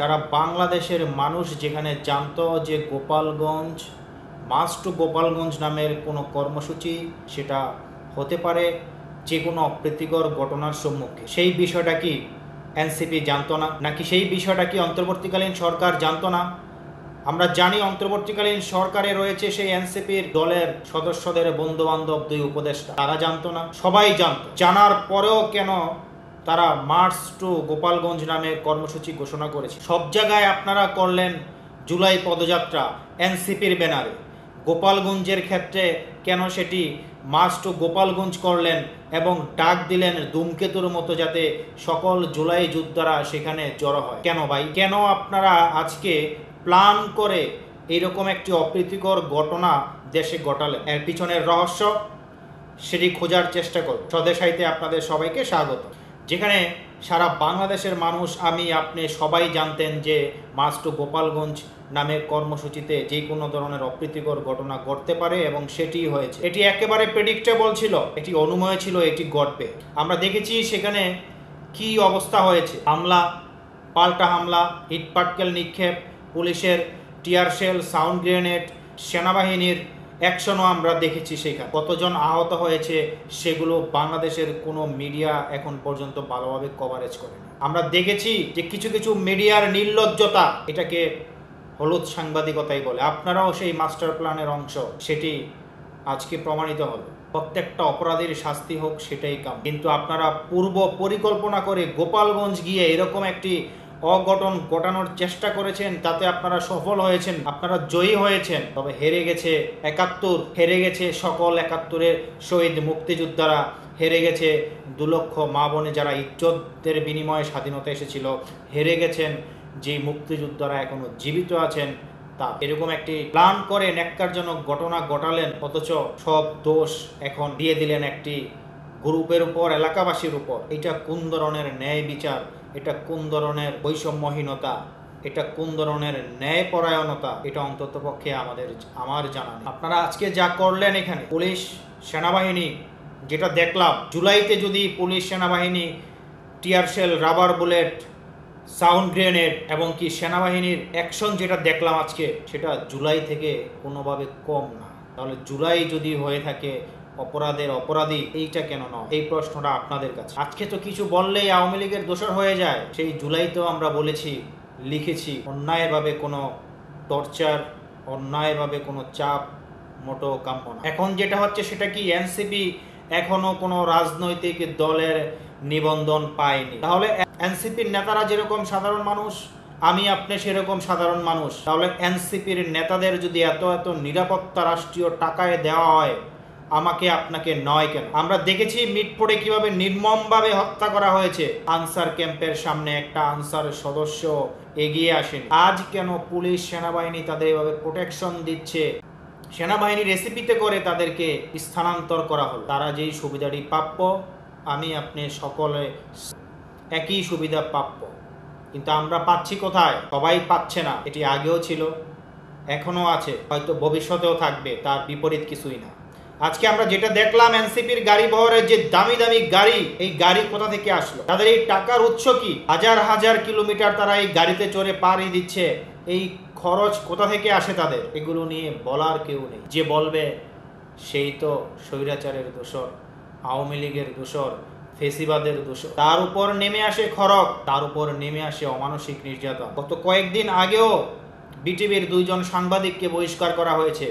সারা বাংলাদেশের মানুষ যেখানে জানতো যে গোপালগঞ্জ মার্চ টু গোপালগঞ্জ নামের কোনো কর্মসূচি সেটা হতে পারে যে কোনো অপ্রীতিকর ঘটনার সম্মুখে, সেই বিষয়টা কি এনসিপি জানতো না, নাকি সেই বিষয়টা কি অন্তর্বর্তীকালীন সরকার জানতো না? আমরা জানি অন্তর্বর্তীকালীন সরকারে রয়েছে সেই এনসিপির দলের সদস্যদের বন্ধুবান্ধব, দুই উপদেষ্টা, তারা জানতো না? সবাই জানতো। জানার পরেও কেন তারা মার্চ টু গোপালগঞ্জ নামে কর্মসূচি ঘোষণা করেছে? সব জায়গায় আপনারা করলেন জুলাই পদযাত্রা এনসিপির ব্যানারে, গোপালগঞ্জের ক্ষেত্রে কেন সেটি মার্চ টু গোপালগঞ্জ করলেন এবং ডাক দিলেন ধূমকেতুর মতো যাতে সকল জুলাই যোদ্ধারা সেখানে জড়ো হয়? কেন ভাই, কেন আপনারা আজকে প্ল্যান করে এইরকম একটি অপ্রীতিকর ঘটনা দেশে ঘটালেন? এর পিছনের রহস্য সেটি খোঁজার চেষ্টা করব। স্বদেশাইতে আপনাদের সবাইকে স্বাগত। যেখানে সারা বাংলাদেশের মানুষ, আমি আপনি সবাই জানতেন যে মার্চ টু গোপালগঞ্জ নামের কর্মসূচিতে যে কোনো ধরনের অপ্রীতিকর ঘটনা ঘটতে পারে এবং সেটি হয়েছে। এটি একেবারে প্রেডিক্টেবল ছিল, এটি অনুমেয় ছিল, এটি ঘটবে। আমরা দেখেছি সেখানে কি অবস্থা হয়েছে। হামলা, পাল্টা হামলা, ইট পাটকেল নিক্ষেপ, পুলিশের টিয়ার শেল, সাউন্ড গ্রেনেড, সেনাবাহিনীর অ্যাকশনও আমরা দেখেছি। সেখানে কতজন আহত হয়েছে সেগুলো বাংলাদেশের কোনো মিডিয়া এখন পর্যন্ত ভালোভাবে কভারেজ করেনি। আমরা দেখেছি যে কিছু কিছু মিডিয়ার নির্লজ্জতা, এটাকে হলুদ সাংবাদিকতাই বলে। আপনারাও সেই মাস্টার প্ল্যানের অংশ, সেটি আজকে প্রমাণিত হলো। প্রত্যেকটা অপরাধীর শাস্তি হোক, সেটাই কাম। কিন্তু আপনারা পূর্ব পরিকল্পনা করে গোপালগঞ্জ গিয়ে এরকম একটি অঘটন ঘটানোর চেষ্টা করেছেন, তাতে আপনারা সফল হয়েছেন, আপনারা জয়ী হয়েছেন। তবে হেরে গেছে ৭১, হেরে গেছে সকল ৭১-এর শহীদ মুক্তিযোদ্ধারা, হেরে গেছে ২ লক্ষ মা বোনে যারা ইজ্জতের বিনিময়ে স্বাধীনতা এসেছিল, হেরে গেছেন যে মুক্তিযোদ্ধারা এখনো জীবিত আছেন। তা এরকম একটি প্ল্যান করে ন্যাক্কারজনক ঘটনা ঘটালেন, অথচ সব দোষ এখন দিয়ে দিলেন একটি গ্রুপের উপর, এলাকাবাসীর উপর। এটা কোন ধরনের ন্যায় বিচার? এটা কোন ধরনের বৈষম্যহীনতা? এটা কোন ধরনের ন্যায়পরায়ণতা? এটা অন্তত পক্ষে আমার জানা নেই। আপনারা আজকে যা করলেন এখানে, পুলিশ সেনাবাহিনী, যেটা দেখলাম জুলাইতে যদি পুলিশ সেনাবাহিনী tear shell, rubber bullet, sound grenade এবং কি সেনাবাহিনীর অ্যাকশন যেটা দেখলাম আজকে, সেটা জুলাই থেকে কোনোভাবে কম না। তাহলে জুলাই যদি হয়ে থাকে অপরাধের অপরাধী, এইটা কেন নয়? এই প্রশ্নটা আপনাদের কাছে। আজকে তো কিছু বললেই আওয়ামী লীগের দোষর হয়ে যায়। সেই জুলাইতেও আমরা বলেছি, লিখেছি, অন্যায়ভাবে কোনো টর্চার, অন্যায়ভাবে কোনো চাপ মোটেও কাম্য না। এখন যেটা হচ্ছে সেটা কি, এনসিপি এখনো কোনো রাজনৈতিক দলের নিবন্ধন পায়নি। তাহলে এনসিপির নেতারা যেরকম সাধারণ মানুষ, আমি আপনি সেরকম সাধারণ মানুষ, তাহলে এনসিপির নেতাদের যদি এত এত নিরাপত্তা রাষ্ট্রীয় টাকায় দেওয়া হয়, আমাকে আপনাকে নয় কেন? আমরা দেখেছি মিটফোর্ডে কিভাবে নির্মমভাবে হত্যা করা হয়েছে। আনসার ক্যাম্পের সামনে একটা আনসার সদস্য এগিয়ে আসেন। আজ কেন পুলিশ সেনাবাহিনী তাদের এভাবে প্রোটেকশন দিচ্ছে? সেনাবাহিনী রেসিপিতে করে তাদেরকে স্থানান্তর করা হলো। তারা যেই সুবিধাটি প্রাপ্য, আমি আপনি সকলে একই সুবিধা প্রাপ্য, কিন্তু আমরা পাচ্ছি কোথায়? সবাই পাচ্ছে না। এটি আগেও ছিল, এখনো আছে, হয়তো ভবিষ্যতেও থাকবে, তার বিপরীত কিছুই না। আজকে আমরা যেটা দেখলাম, এনসিপির গাড়ি বহরের যে দামি দামি গাড়ি, এই গাড়ি কোথা থেকে আসলো? তাদের এই টাকার উৎস কি? হাজার হাজার কিলোমিটার তারা এই গাড়িতে চড়ে পাড়ি দিচ্ছে, এই খরচ কোথা থেকে আসে তাদের? এগুলো নিয়ে বলার কেউ নেই। যে বলবে সেই তো স্বৈরাচারের দোষর, আওয়ামী লীগের দোষর, ফেসিবাদের দোষর। তার উপর নেমে আসে খড়গ, তার উপর নেমে আসে অমানসিক নির্যাতন। গত কয়েকদিন আগেও বিটিভির 2 জন সাংবাদিককে বহিষ্কার করা হয়েছে।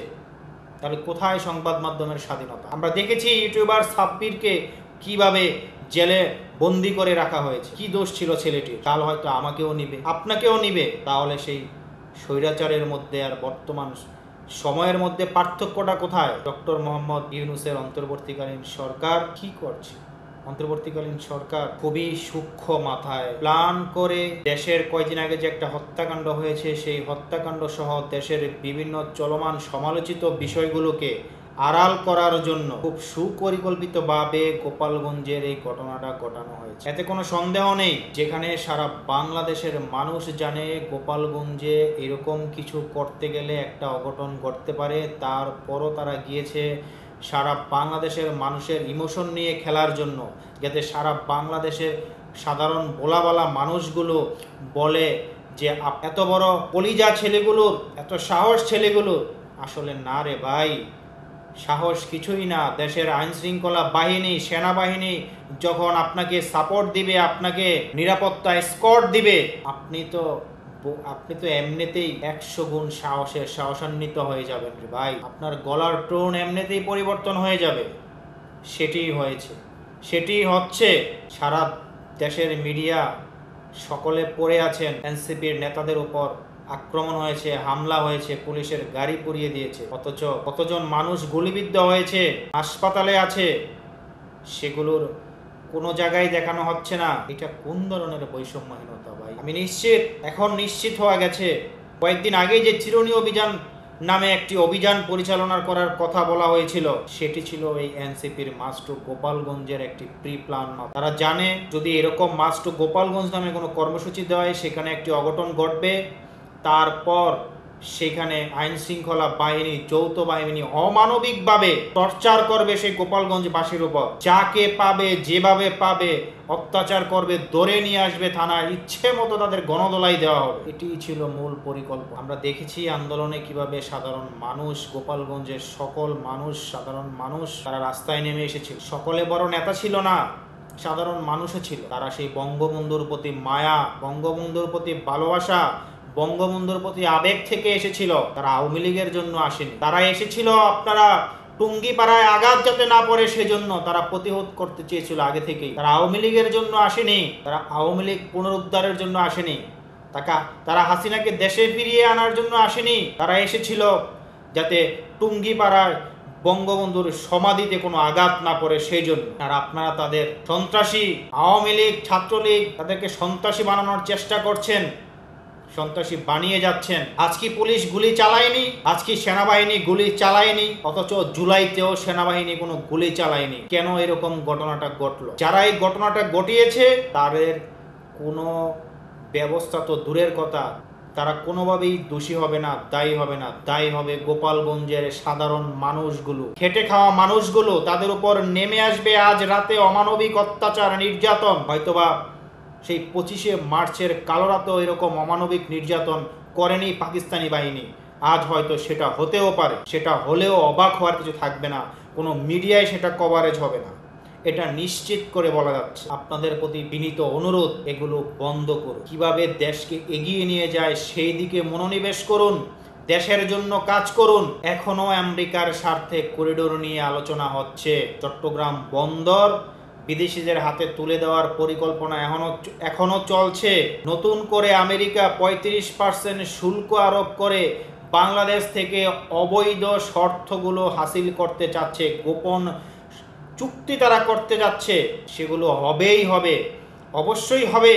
তাহলে কোথায় সংবাদ মাধ্যমের স্বাধীনতা? আমরা দেখেছি ইউটিউবার সাব্বিরকে কিভাবে জেলে বন্দি করে রাখা হয়েছে। কি দোষ ছিল ছেলেটির? কাল হয়তো আমাকেও নিবে, আপনাকেও নিবে। তাহলে সেই স্বৈরাচারের মধ্যে আর বর্তমান সময়ের মধ্যে পার্থক্যটা কোথায়? ডক্টর মোহাম্মদ ইউনূসের অন্তর্বর্তীকালীন সরকার কি করছে? অন্তর্বর্তীকালীন সরকার খুবই সূক্ষ্ম মাথায় প্ল্যান করে দেশের কয়েকদিন আগে যে একটা হত্যাকাণ্ড হয়েছে, সেই হত্যাকাণ্ড সহ দেশের বিভিন্ন চলমান সমালোচিত বিষয়গুলোকে আড়াল করার জন্য খুব সুপরিকল্পিতভাবে গোপালগঞ্জের এই ঘটনাটা ঘটানো হয়েছে। এতে কোনো সন্দেহ নেই, যেখানে সারা বাংলাদেশের মানুষ জানে গোপালগঞ্জে এরকম কিছু করতে গেলে একটা অঘটন ঘটতে পারে, তারপরও তারা গিয়েছে সারা বাংলাদেশের মানুষের ইমোশন নিয়ে খেলার জন্য, যাতে সারা বাংলাদেশের সাধারণ বোলাবালা মানুষগুলো বলে যে এত বড় কলিজা ছেলেগুলোর, এত সাহস ছেলেগুলোর। আসলে না রে ভাই, সাহস কিছুই না। দেশের আইন শৃঙ্খলা বাহিনী, সেনাবাহিনী যখন আপনাকে সাপোর্ট দিবে, আপনাকে নিরাপত্তা স্কট দিবে, আপনি তো এমনিতেই 100 গুণ সাহসান্বিত হয়ে যাবেন রে ভাই। আপনার গলার টোন এমনিতেই পরিবর্তন হয়ে যাবে। সেটিই হয়েছে, সেটিই হচ্ছে। সারা দেশের মিডিয়া সকলে পড়ে আছেন এনসিপির নেতাদের উপর আক্রমণ হয়েছে, হামলা হয়েছে, পুলিশের গাড়ি পুড়িয়ে দিয়েছে। অথচ কতজন মানুষ গুলিবিদ্ধ হয়েছে, হাসপাতালে আছে, সেগুলোর কোনো জায়গায় দেখানো হচ্ছে না। এটা কোন ধরনের বৈষম্যহীনতা ভাই? আমি এখন নিশ্চিত হওয়া গেছে, কয়েকদিন আগে যে চিরুনি অভিযান নামে একটি অভিযান পরিচালনা করার কথা বলা হয়েছিল, সেটি ছিল এই এনসিপির মার্চ টু গোপালগঞ্জের একটি প্রি প্ল্যান। তারা জানে যদি এরকম মার্চ টু গোপালগঞ্জ নামে কোনো কর্মসূচি দেয়, সেখানে একটি অঘটন ঘটবে। তারপর সেখানে আইন শৃঙ্খলা বাহিনী, যৌথ বাহিনী অমানবিকভাবে টর্চার করবে সেই গোপালগঞ্জবাসীর উপর। যাকে পাবে, যেভাবে পাবে অত্যাচার করবে, ধরে নিয়ে আসবে থানায়, ইচ্ছে মতো তাদের গণদোলাই দেওয়া হবে। এটিই ছিল মূল পরিকল্পনা। আমরা দেখেছি আন্দোলনে কিভাবে সাধারণ মানুষ, গোপালগঞ্জের সকল মানুষ, সাধারণ মানুষ তারা রাস্তায় নেমে এসেছিল। সকলে বড় নেতা ছিল না, সাধারণ মানুষও ছিল। তারা সেই বঙ্গবন্ধুর প্রতি মায়া, বঙ্গবন্ধুর প্রতি ভালোবাসা, বঙ্গবন্ধুর প্রতি আবেগ থেকে এসেছিল। তারা আওয়ামী লীগের জন্য আসেনি, তারা এসেছিল আপনারা টুঙ্গিপাড়ায় আঘাত যাতে না পড়ে সেজন্য তারা প্রতিহত করতে চেয়েছিল আগে থেকেই। তারা আওয়ামী লীগের জন্য আসেনি, তারা আওয়ামী লীগ পুনরুদ্ধারের জন্য আসেনি, তারা হাসিনাকে দেশে ফিরিয়ে আনার জন্য আসেনি। তারা এসেছিল যাতে টুঙ্গিপাড়ায় বঙ্গবন্ধুর সমাধিতে কোনো আঘাত না পড়ে সেই জন্য। আর আপনারা তাদের সন্ত্রাসী, আওয়ামী লীগ, ছাত্রলীগ, তাদেরকে সন্ত্রাসী বানানোর চেষ্টা করছেন, সন্ত্রাসী বানিয়ে যাচ্ছেন। আজকে পুলিশ গুলি চালায়নি, আজকে সেনাবাহিনী গুলি চালায়নি, অথচ জুলাইতেও সেনাবাহিনী কোনো গুলি চালায়নি। কেন এরকম ঘটনাটা ঘটলো? যারা এই ঘটনাটা ঘটিয়েছে তাদের কোনো ব্যবস্থা তো দূরের কথা, তারা কোনোভাবেই দোষী হবে না, দায়ী হবে না। দায়ী হবে গোপালগঞ্জের সাধারণ মানুষগুলো, খেটে খাওয়া মানুষগুলো। তাদের উপর নেমে আসবে আজ রাতে অমানবিক অত্যাচার, নির্যাতন। হয়তোবা সেই 25শে মার্চের কালো রাতেও এরকম অমানবিক নির্যাতন করেনি পাকিস্তানি বাহিনী। আজ হয়তো সেটা হতেও পারে, সেটা হলেও অবাক হওয়ার কিছু থাকবে না, কোনো মিডিয়ায় সেটা কভারেজ হবে না, এটা নিশ্চিত করে বলা যাচ্ছে। আপনাদের প্রতি বিনীত অনুরোধ, এগুলো বন্ধ করুন। কিভাবে দেশকে এগিয়ে নিয়ে যায় সেই দিকে মনোনিবেশ করুন, দেশের জন্য কাজ করুন। এখনো আমেরিকার স্বার্থে করিডোর নিয়ে আলোচনা হচ্ছে। চট্টগ্রাম বন্দর বিদেশিদের হাতে তুলে দেওয়ার পরিকল্পনা এখনো চলছে। নতুন করে আমেরিকা 35% শুল্ক আরোপ করে বাংলাদেশ থেকে অবৈধ শর্তগুলো হাসিল করতে চাচ্ছে। গোপন চুক্তি তারা করতে যাচ্ছে, সেগুলো হবেই হবে, অবশ্যই হবে।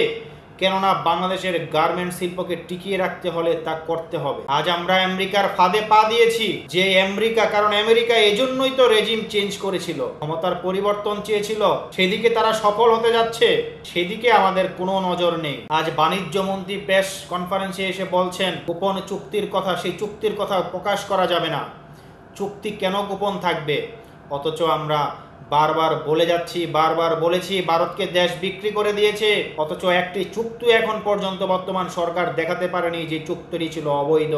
কেননা বাংলাদেশের গার্মেন্টস শিল্পকে টিকিয়ে রাখতে হলে তা করতে হবে। আজ আমরা আমেরিকার ফাঁদে পা দিয়েছি, যে আমেরিকা, কারণ আমেরিকা এজন্যই তো রেজিম চেঞ্জ করেছিল, ক্ষমতার পরিবর্তন চেয়েছিল। সেদিকে তারা সফল হতে যাচ্ছে, সেদিকে আমাদের কোনো নজর নেই। আজ বাণিজ্য মন্ত্রী প্রেস কনফারেন্সে এসে বলছেন গোপন চুক্তির কথা, সেই চুক্তির কথা প্রকাশ করা যাবে না। চুক্তি কেন গোপন থাকবে? অথচ আমরা বারবার বলে যাচ্ছি, বারবার বলেছি ভারতকে দেশ বিক্রি করে দিয়েছে, অথচ একটি চুক্তি এখন পর্যন্ত বর্তমান সরকার দেখাতে পারেনি যে চুক্তিটি ছিল অবৈধ,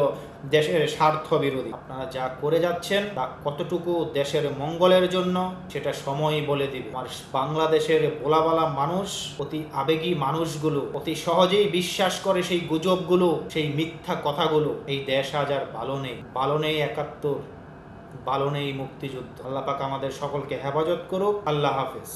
দেশের স্বার্থ বিরোধী। আপনারা যা করে যাচ্ছেন তা কতটুকু দেশের মঙ্গলের জন্য সেটা সময়ই বলে দিবে। আর বাংলাদেশের ভোলাবালা মানুষ, অতি আবেগী মানুষগুলো অতি সহজেই বিশ্বাস করে সেই গুজবগুলো, সেই মিথ্যা কথাগুলো। এই দেশ আজ আর ভালো নেই, ভালো নেই 71, ভালো নেই মুক্তিযুদ্ধ। আল্লাহ পাক আমাদের সকলকে হেফাজত করুক। আল্লাহ হাফেজ।